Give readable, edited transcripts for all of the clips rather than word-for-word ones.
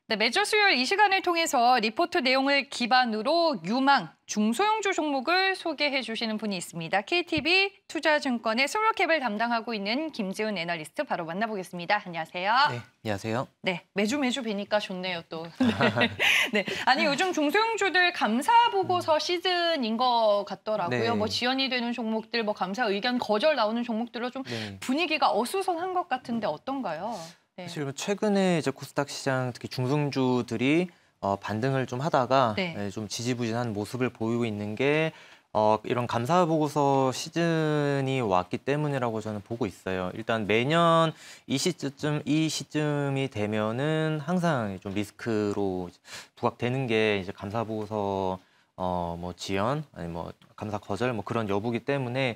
네, 매주 수요일 이 시간을 통해서 리포트 내용을 기반으로 유망, 중소형주 종목을 소개해 주시는 분이 있습니다. KTB 투자증권의 스몰캡을 담당하고 있는 김지훈 애널리스트 바로 만나보겠습니다. 안녕하세요. 네, 안녕하세요. 네, 매주 뵈니까 좋네요, 또. 네. 아니, 요즘 중소형주들 감사 보고서 시즌인 것 같더라고요. 네. 뭐 지연이 되는 종목들, 뭐 감사 의견 거절 나오는 종목들로 좀 분위기가 어수선한 것 같은데 어떤가요? 네. 사실 최근에 이제 코스닥 시장 특히 중소형주들이 반등을 좀 하다가 좀 지지부진한 모습을 보이고 있는 게 이런 감사 보고서 시즌이 왔기 때문이라고 저는 보고 있어요. 일단 매년 이 시점이 되면은 항상 좀 리스크로 부각되는 게 이제 감사 보고서 뭐 지연 아니 뭐 감사 거절 뭐 그런 여부기 때문에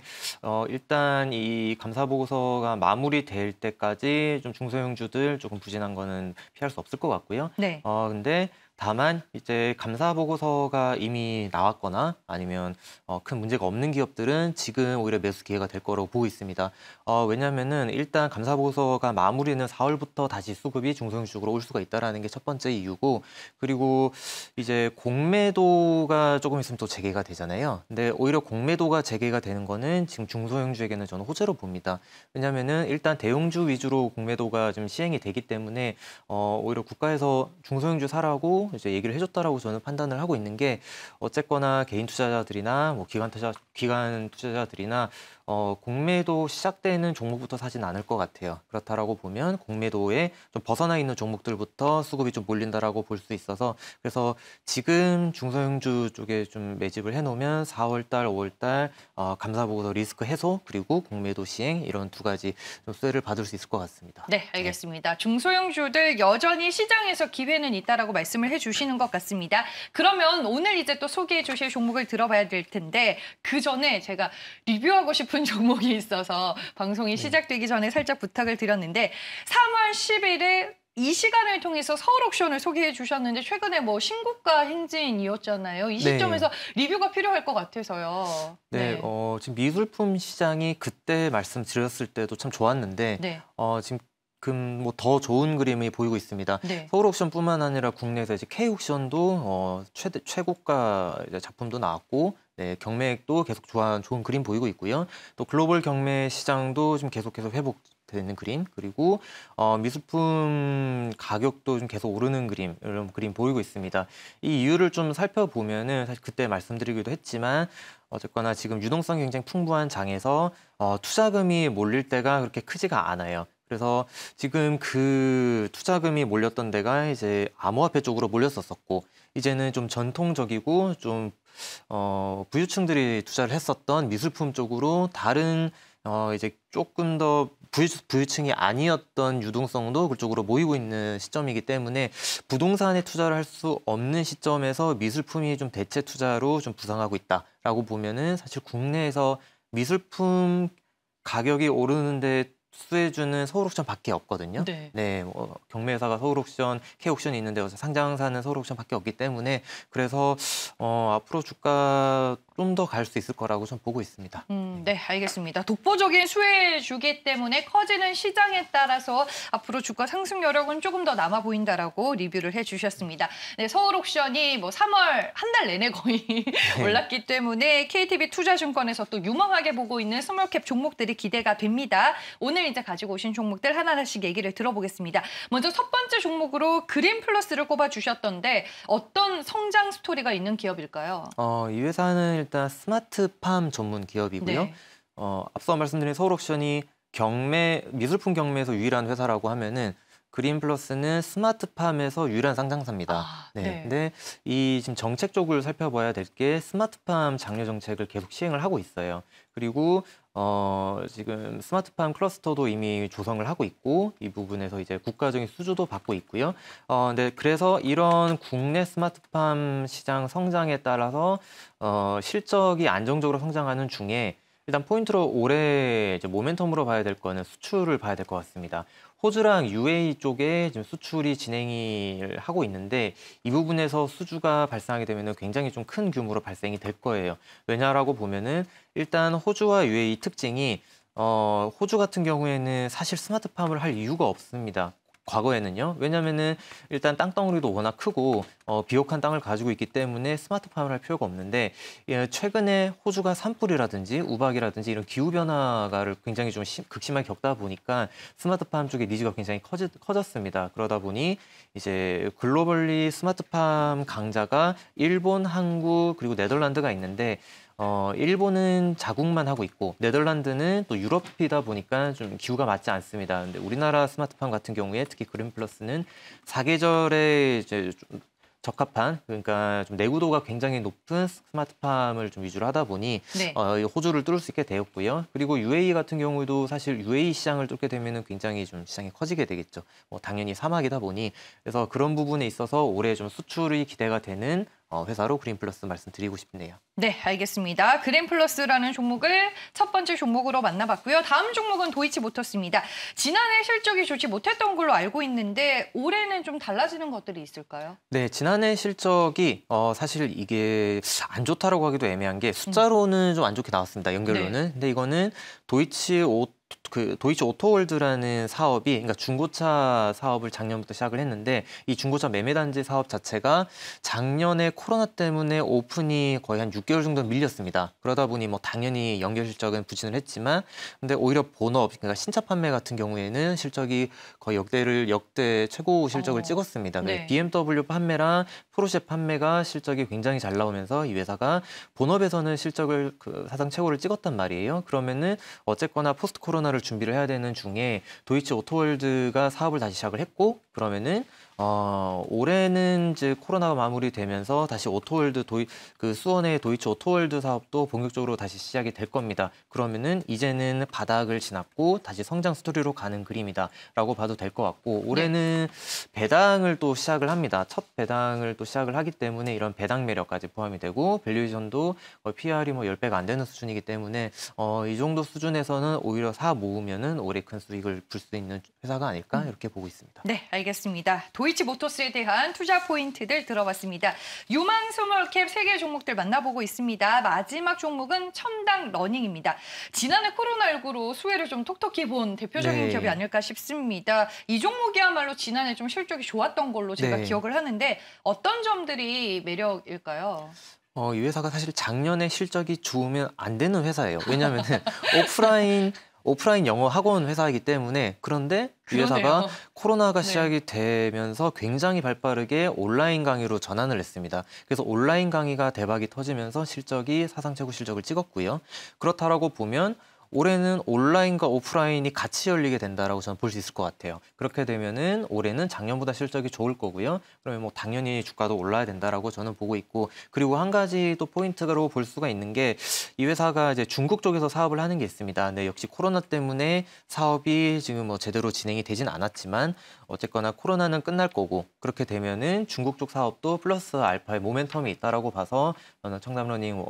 일단 이 감사 보고서가 마무리될 때까지 좀 중소형주들 조금 부진한 거는 피할 수 없을 것 같고요. 네. 근데 다만 이제 감사 보고서가 이미 나왔거나 아니면 큰 문제가 없는 기업들은 지금 오히려 매수 기회가 될 거라고 보고 있습니다. 왜냐하면은 일단 감사 보고서가 마무리는 4월부터 다시 수급이 중소형주 쪽으로 올 수가 있다라는 게 첫 번째 이유고, 그리고 이제 공매도가 조금 있으면 또 재개가 되잖아요. 근데 오히려 공매도가 재개가 되는 거는 지금 중소형주에게는 저는 호재로 봅니다. 왜냐하면은 일단 대형주 위주로 공매도가 좀 시행이 되기 때문에 오히려 국가에서 중소형주 사라고 이제 얘기를 해줬다라고 저는 판단을 하고 있는 게, 어쨌거나 개인 투자자들이나 뭐 기관 투자자들이나 공매도 시작되는 종목부터 사진 않을 것 같아요. 그렇다라고 보면 공매도에 좀 벗어나 있는 종목들부터 수급이 좀 몰린다라고 볼 수 있어서, 그래서 지금 중소형주 쪽에 좀 매집을 해놓으면 4월달, 5월달 감사 보고서 리스크 해소 그리고 공매도 시행 이런 두 가지 좀 수혜를 받을 수 있을 것 같습니다. 네, 알겠습니다. 중소형주들 여전히 시장에서 기회는 있다라고 말씀을 해주시는 것 같습니다. 그러면 오늘 이제 또 소개해 주실 종목을 들어봐야 될 텐데, 그 전에 제가 리뷰하고 싶은 종목이 있어서 방송이 시작되기 전에 살짝 부탁을 드렸는데, 3월 10일에 이 시간을 통해서 서울옥션을 소개해 주셨는데 최근에 뭐 신고가 행진이었잖아요. 이 시점에서 리뷰가 필요할 것 같아서요. 네, 지금 미술품 시장이 그때 말씀드렸을 때도 참 좋았는데 지금 뭐 더 좋은 그림이 보이고 있습니다. 서울옥션뿐만 아니라 국내에서 이제 K옥션도 최고가 이제 작품도 나왔고, 경매액도 계속 좋은 그림 보이고 있고요. 또 글로벌 경매 시장도 좀 계속해서 회복되는 그림, 그리고 미술품 가격도 좀 계속 오르는 그림, 이런 그림 보이고 있습니다. 이 이유를 좀 살펴보면은 사실 그때 말씀드리기도 했지만, 어쨌거나 지금 유동성이 굉장히 풍부한 장에서 투자금이 몰릴 때가 그렇게 크지가 않아요. 그래서 지금 그 투자금이 몰렸던 데가 이제 암호화폐 쪽으로 몰렸었고, 이제는 좀 전통적이고 좀 부유층들이 투자를 했었던 미술품 쪽으로 다른 이제 조금 더 부유층이 아니었던 유동성도 그쪽으로 모이고 있는 시점이기 때문에 부동산에 투자를 할 수 없는 시점에서 미술품이 좀 대체 투자로 좀 부상하고 있다라고 보면은, 사실 국내에서 미술품 가격이 오르는데 수혜주는 서울옥션밖에 없거든요. 경매회사가 서울옥션, K옥션이 있는데 상장사는 서울옥션밖에 없기 때문에, 그래서 앞으로 주가 좀 더 갈 수 있을 거라고 좀 보고 있습니다. 네, 알겠습니다. 독보적인 수혜주기 때문에 커지는 시장에 따라서 앞으로 주가 상승 여력은 조금 더 남아 보인다라고 리뷰를 해주셨습니다. 네, 서울옥션이 뭐 3월 한 달 내내 거의 올랐기 때문에 KTB 투자증권에서 또 유망하게 보고 있는 스몰캡 종목들이 기대가 됩니다. 오늘 이제 가지고 오신 종목들 하나하나씩 얘기를 들어보겠습니다. 먼저 첫 번째 종목으로 그린플러스를 꼽아주셨던데 어떤 성장 스토리가 있는 기업일까요? 이 회사는 일단 스마트팜 전문 기업이고요. 앞서 말씀드린 서울옥션이 미술품 경매에서 유일한 회사라고 하면은, 그린플러스는 스마트팜에서 유일한 상장사입니다. 근데 이 지금 정책 쪽을 살펴봐야 될 게 스마트팜 장려 정책을 계속 시행을 하고 있어요. 그리고 지금 스마트팜 클러스터도 이미 조성을 하고 있고, 이 부분에서 이제 국가적인 수주도 받고 있고요. 그래서 이런 국내 스마트팜 시장 성장에 따라서 실적이 안정적으로 성장하는 중에, 일단 포인트로 올해 이제 모멘텀으로 봐야 될 거는 수출을 봐야 될 것 같습니다. 호주랑 UAE 쪽에 지금 수출이 진행을 하고 있는데, 이 부분에서 수주가 발생하게 되면 굉장히 좀 큰 규모로 발생이 될 거예요. 왜냐라고 보면은 일단 호주와 UAE 특징이 호주 같은 경우에는 사실 스마트팜을 할 이유가 없습니다. 과거에는요. 왜냐면은 일단 땅덩어리도 워낙 크고 비옥한 땅을 가지고 있기 때문에 스마트팜을 할 필요가 없는데 최근에 호주가 산불이라든지 우박이라든지 이런 기후 변화를 굉장히 좀 극심하게 겪다 보니까 스마트팜 쪽의 니즈가 굉장히 커졌습니다. 그러다 보니 이제 글로벌리 스마트팜 강자가 일본, 한국 그리고 네덜란드가 있는데 일본은 자국만 하고 있고 네덜란드는 또 유럽이다 보니까 좀 기후가 맞지 않습니다. 근데 우리나라 스마트팜 같은 경우에 특히 그린플러스는 사계절에 이제 좀 적합한 그러니까 좀 내구도가 굉장히 높은 스마트팜을 좀 위주로 하다 보니 네. 호주를 뚫을 수 있게 되었고요. 그리고 UAE 같은 경우에도 사실 UAE 시장을 뚫게 되면은 굉장히 좀 시장이 커지게 되겠죠. 당연히 사막이다 보니 그래서 그런 부분에 있어서 올해 좀 수출이 기대가 되는 회사로 그린플러스 말씀드리고 싶네요. 네, 알겠습니다. 그린플러스라는 종목을 첫 번째 종목으로 만나봤고요. 다음 종목은 도이치모터스입니다. 지난해 실적이 좋지 못했던 걸로 알고 있는데 올해는 좀 달라지는 것들이 있을까요? 네, 지난해 실적이 사실 이게 안 좋다라고 하기도 애매한 게 숫자로는 좀 안 좋게 나왔습니다. 연결로는. 네. 근데 이거는 도이치 오토월드라는 사업이 그러니까 중고차 사업을 작년부터 시작을 했는데 이 중고차 매매단지 사업 자체가 작년에 코로나 때문에 오픈이 거의 한 6개월 정도 밀렸습니다. 그러다 보니 뭐 당연히 연결 실적은 부진을 했지만 근데 오히려 본업 그러니까 신차 판매 같은 경우에는 실적이 거의 역대 최고 실적을 찍었습니다. 네. BMW 판매랑 포르쉐 판매가 실적이 굉장히 잘 나오면서 이 회사가 본업에서는 실적을 사상 최고를 찍었단 말이에요. 그러면은 어쨌거나 포스트 코로나를 준비를 해야 되는 중에 도이치 오토월드가 사업을 다시 시작을 했고 그러면은 올해는 이제 코로나가 마무리되면서 다시 오토월드 수원의 도이치 오토월드 사업도 본격적으로 다시 시작이 될 겁니다. 그러면은 이제는 바닥을 지났고 다시 성장 스토리로 가는 그림이다라고 봐도 될 것 같고 올해는 배당을 또 시작을 합니다. 첫 배당을 또 시작을 하기 때문에 이런 배당 매력까지 포함이 되고 밸류에이션도 PR이 뭐 10배가 안 되는 수준이기 때문에 이 정도 수준에서는 오히려 사 모으면은 올해 큰 수익을 불 수 있는 회사가 아닐까 이렇게 보고 있습니다. 네, 알겠습니다. 도이치모터스에 대한 투자 포인트들 들어봤습니다. 유망 스몰캡 3개 종목들 만나보고 있습니다. 마지막 종목은 첨당 러닝입니다. 지난해 코로나19로 수혜를 좀 톡톡히 본 대표적인 기업이 아닐까 싶습니다. 이 종목이야말로 지난해 좀 실적이 좋았던 걸로 제가 기억을 하는데 어떤 점들이 매력일까요? 이 회사가 사실 작년에 실적이 좋으면 안 되는 회사예요. 왜냐하면 오프라인 영어 학원 회사이기 때문에 그런데 이 회사가 코로나가 시작이 되면서 굉장히 발빠르게 온라인 강의로 전환을 했습니다. 그래서 온라인 강의가 대박이 터지면서 실적이 사상 최고 실적을 찍었고요. 그렇다라고 보면 올해는 온라인과 오프라인이 같이 열리게 된다라고 저는 볼 수 있을 것 같아요. 그렇게 되면은 올해는 작년보다 실적이 좋을 거고요. 그러면 뭐 당연히 주가도 올라야 된다라고 저는 보고 있고 그리고 한 가지 또 포인트로 볼 수가 있는 게 이 회사가 이제 중국 쪽에서 사업을 하는 게 있습니다. 네, 역시 코로나 때문에 사업이 지금 뭐 제대로 진행이 되진 않았지만 어쨌거나 코로나는 끝날 거고 그렇게 되면은 중국 쪽 사업도 플러스 알파의 모멘텀이 있다라고 봐서 저는 청담러닝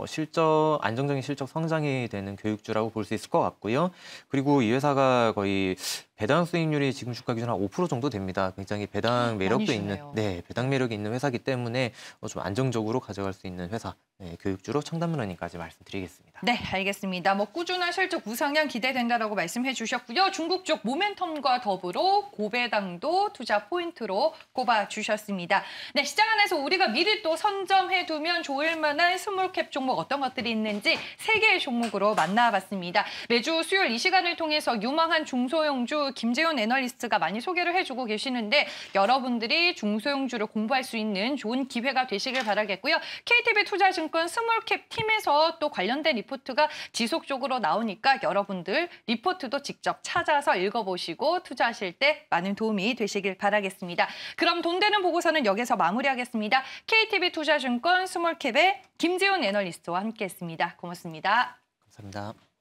안정적인 실적 성장이 되는 교육주라고 볼 수 있을 것 같고요. 그리고 이 회사가 거의 배당 수익률이 지금 주가 기준 한 5% 정도 됩니다. 굉장히 배당 매력도 있는 배당 매력이 있는 회사이기 때문에 좀 안정적으로 가져갈 수 있는 회사 교육주로 청담러닝까지 말씀드리겠습니다. 네, 알겠습니다. 뭐 꾸준한 실적 우상향 기대된다라고 말씀해 주셨고요. 중국 쪽 모멘텀과 더불어 고배당도 투자 포인트로 꼽아 주셨습니다. 네, 시장 안에서 우리가 미리 또 선점해 두면 좋을 만한 스몰캡 종목 어떤 것들이 있는지 3개의 종목으로 만나봤습니다. 매주 수요일 이 시간을 통해서 유망한 중소형주 김재훈 애널리스트가 많이 소개를 해주고 계시는데 여러분들이 중소형주를 공부할 수 있는 좋은 기회가 되시길 바라겠고요. KTB 투자증권 스몰캡 팀에서 또 관련된 리포트가 지속적으로 나오니까 여러분들 리포트도 직접 찾아서 읽어보시고 투자하실 때 많은 도움이 되시길 바라겠습니다. 그럼 돈 되는 보고서는 여기서 마무리하겠습니다. KTB 투자증권 스몰캡의 김재훈 애널리스트와 함께했습니다. 고맙습니다. 감사합니다.